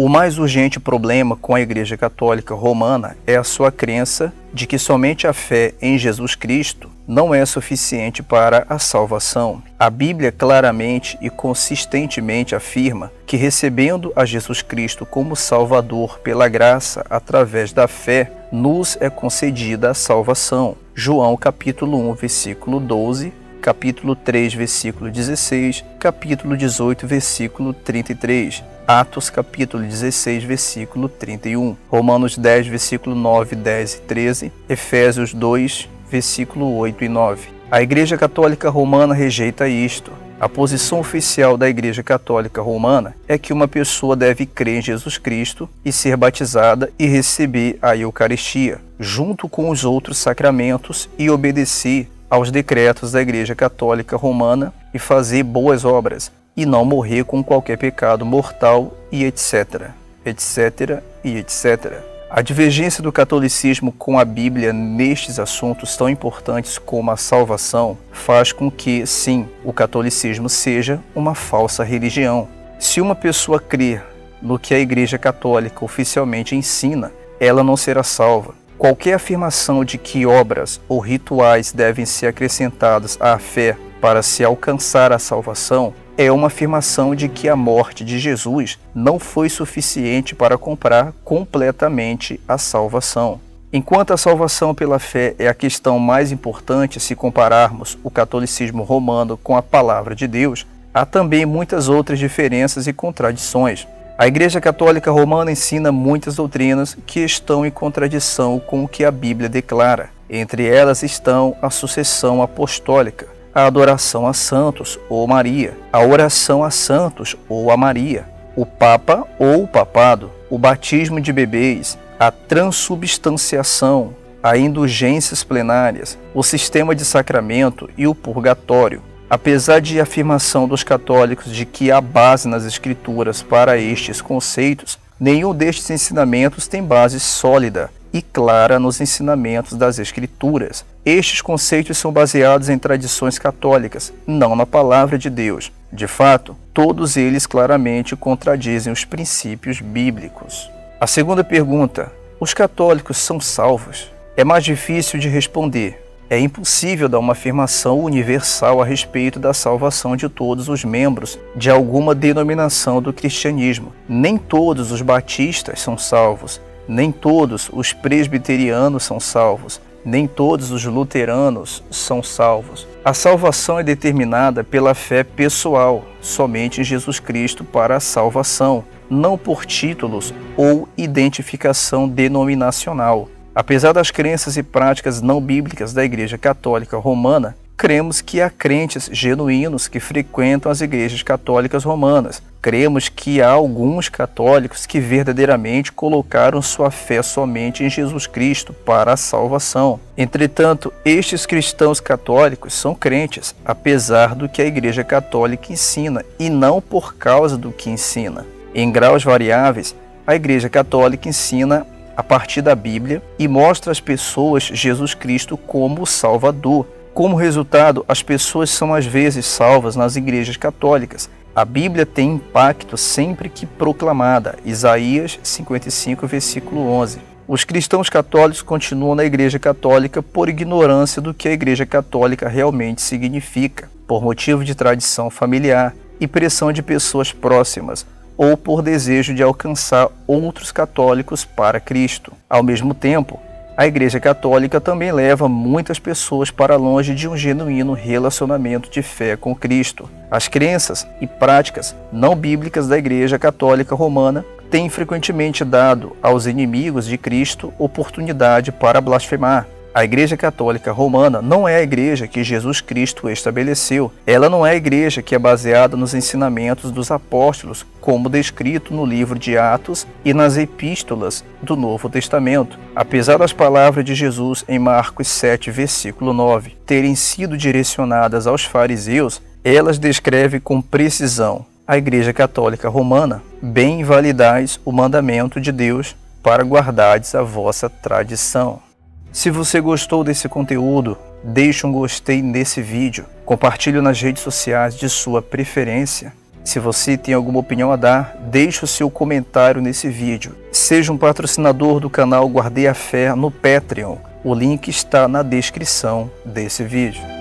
O mais urgente problema com a Igreja Católica Romana é a sua crença de que somente a fé em Jesus Cristo não é suficiente para a salvação. A Bíblia claramente e consistentemente afirma que recebendo a Jesus Cristo como Salvador pela graça através da fé, nos é concedida a salvação. João capítulo 1, versículo 12, capítulo 3, versículo 16, capítulo 18, versículo 33. Atos capítulo 16, versículo 31, Romanos 10, versículo 9, 10 e 13, Efésios 2, versículo 8 e 9. A Igreja Católica Romana rejeita isto. A posição oficial da Igreja Católica Romana é que uma pessoa deve crer em Jesus Cristo e ser batizada e receber a Eucaristia, junto com os outros sacramentos, e obedecer aos decretos da Igreja Católica Romana e fazer boas obras, e não morrer com qualquer pecado mortal, e etc, etc e etc. A divergência do catolicismo com a Bíblia nestes assuntos tão importantes como a salvação faz com que, sim, o catolicismo seja uma falsa religião. Se uma pessoa crer no que a Igreja Católica oficialmente ensina, ela não será salva. Qualquer afirmação de que obras ou rituais devem ser acrescentados à fé para se alcançar a salvação é uma afirmação de que a morte de Jesus não foi suficiente para comprar completamente a salvação. Enquanto a salvação pela fé é a questão mais importante se compararmos o catolicismo romano com a palavra de Deus, há também muitas outras diferenças e contradições. A Igreja Católica Romana ensina muitas doutrinas que estão em contradição com o que a Bíblia declara. Entre elas estão a sucessão apostólica, a adoração a santos ou Maria, a oração a santos ou a Maria, o Papa ou o Papado, o batismo de bebês, a transubstanciação, a indulgências plenárias, o sistema de sacramento e o purgatório. Apesar de afirmação dos católicos de que há base nas Escrituras para estes conceitos, nenhum destes ensinamentos tem base sólida e clara nos ensinamentos das Escrituras. Estes conceitos são baseados em tradições católicas, não na palavra de Deus. De fato, todos eles claramente contradizem os princípios bíblicos. A segunda pergunta: os católicos são salvos? É mais difícil de responder. É impossível dar uma afirmação universal a respeito da salvação de todos os membros de alguma denominação do cristianismo. Nem todos os batistas são salvos, nem todos os presbiterianos são salvos, nem todos os luteranos são salvos. A salvação é determinada pela fé pessoal, somente em Jesus Cristo para a salvação, não por títulos ou identificação denominacional. Apesar das crenças e práticas não bíblicas da Igreja Católica Romana, cremos que há crentes genuínos que frequentam as igrejas católicas romanas. Cremos que há alguns católicos que verdadeiramente colocaram sua fé somente em Jesus Cristo para a salvação. Entretanto, estes cristãos católicos são crentes, apesar do que a Igreja Católica ensina, e não por causa do que ensina. Em graus variáveis, a Igreja Católica ensina a partir da Bíblia e mostra às pessoas Jesus Cristo como o Salvador. Como resultado, as pessoas são às vezes salvas nas igrejas católicas. A Bíblia tem impacto sempre que proclamada. Isaías 55, versículo 11. Os cristãos católicos continuam na Igreja Católica por ignorância do que a Igreja Católica realmente significa, por motivo de tradição familiar e pressão de pessoas próximas, ou por desejo de alcançar outros católicos para Cristo. Ao mesmo tempo, a Igreja Católica também leva muitas pessoas para longe de um genuíno relacionamento de fé com Cristo. As crenças e práticas não bíblicas da Igreja Católica Romana têm frequentemente dado aos inimigos de Cristo oportunidade para blasfemar. A Igreja Católica Romana não é a igreja que Jesus Cristo estabeleceu. Ela não é a igreja que é baseada nos ensinamentos dos apóstolos, como descrito no livro de Atos e nas epístolas do Novo Testamento. Apesar das palavras de Jesus em Marcos 7, versículo 9, terem sido direcionadas aos fariseus, elas descrevem com precisão a Igreja Católica Romana: bem validais o mandamento de Deus para guardardes a vossa tradição. Se você gostou desse conteúdo, deixe um gostei nesse vídeo, compartilhe nas redes sociais de sua preferência Se você tem alguma opinião a dar, deixe o seu comentário nesse vídeo. Seja um patrocinador do canal Guardei a Fé no Patreon. O link está na descrição desse vídeo.